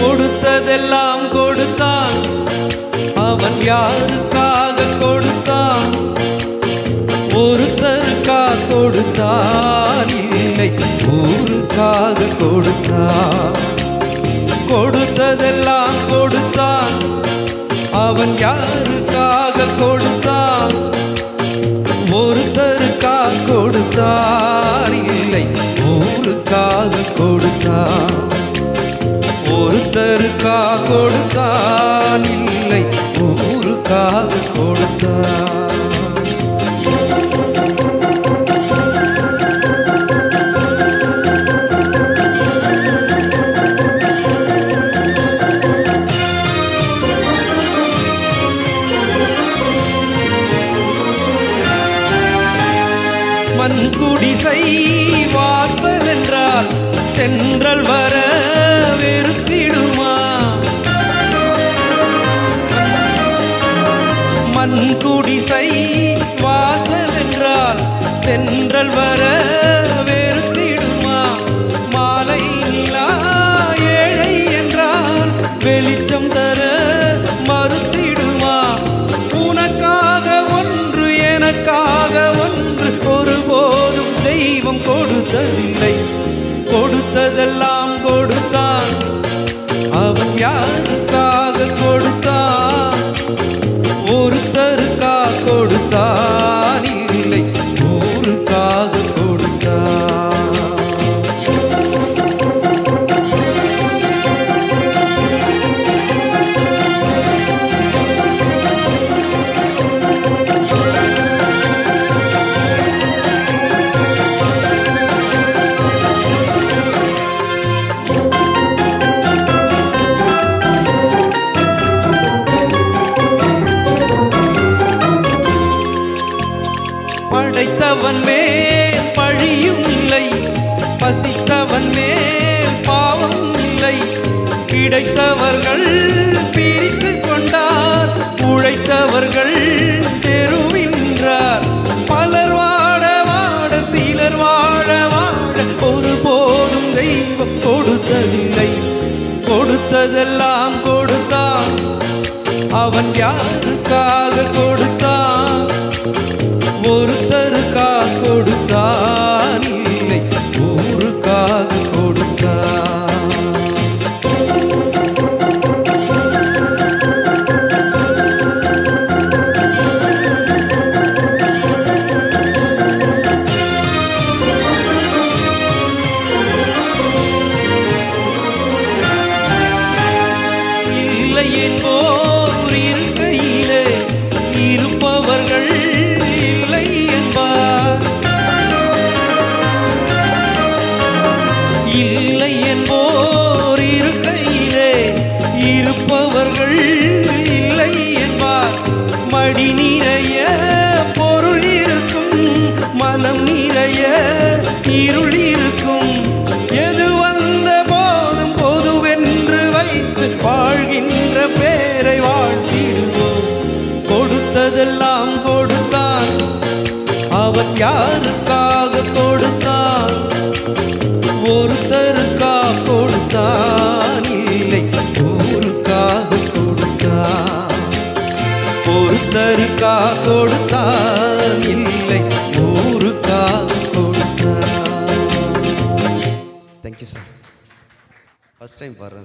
கொடுத்ததெல்லாம் கொடுத்தான். அவன் யாருக்காக கொடுத்தான்? ஒருத்தருக்கா கொடுத்தான், இல்லை ஊருக்காக கொடுத்தான். கொடுத்ததெல்லாம் கொடுத்தான். அவன் யாருக்காக கொடுத்தான்? ஒருத்தருக்கா கொடுத்தான், இல்லை ஊருக்காக கொடுத்தான். ஒருத்தருக்கா கொடுத்தான், இல்லை ஊருக்காக கொடுத்தான். மண்குடிசை வாசல் என்றால் தென்றல் வர வெறுத்திடுமா? மண்குடிசை வாசல் என்றால் தென்றல் வர வெறுத்திடுமா? மாலை நிலா ஏழை என்றால் வெளிச்சம் தர மறுத்திடுமா? உனக்காக ஒன்று எனக்காக ஒன்று ஒருபோதும் தெய்வம் கொடுத்ததில்லை. கொடுத்ததெல்லாம் கொடுத்தான். அவன் யாருக்காக கொடுத்தான்? ஒருத்தருக்கா கொடுத்தான், இல்லை ஊருக்காக கொடுத்தான். படைத்தவன் மேல் பழியும் இல்லை, பசித்தவன் மேல் பாவம் இல்லை. கிடைத்தவர்கள் பிரித்து கொண்டார், உழைத்தவர்கள் தெருவின்றார். பலர் வாட வாட சிலர் வாழ வாழ ஒருபோதும் தெய்வம் கொடுத்ததில்லை. கொடுத்ததெல்லாம் கொடுத்தான். அவன் யாருக்காக கொடுத்தான்? ஒருத்தருக்கா கொடுத்தான், இல்லை ஊருக்காக கொடுத்தான். இல்லை என்போர் இருக்கையிலே இருப்பவர்கள் இல்லை என்பார். இல்லை என்போர் இருக்கையிலே இருப்பவர்கள் இல்லை என்பார். மடி நிறைய பொருள் இருக்கும், மனம் நிறைய இருள் இருக்கும். எது வந்த போதும் பொதுவென்று வைத்து வாழ்கின்ற பேரை வாழ்த்திடுவோம். கொடுத்ததெல்லாம் கொடுத்தான். அவன் யாருக்காக கொடுத்தான்? ஒருத்தருக்கா கொடுத்தான், இல்லை ஊருக்காக கொடுத்தான். ஒருத்தருக்கா கொடுத்தான், இல்லை ஊருக்காக கொடுத்தான். Thank you sir. ஃபர்ஸ்ட் டைம் பாடுறேன்.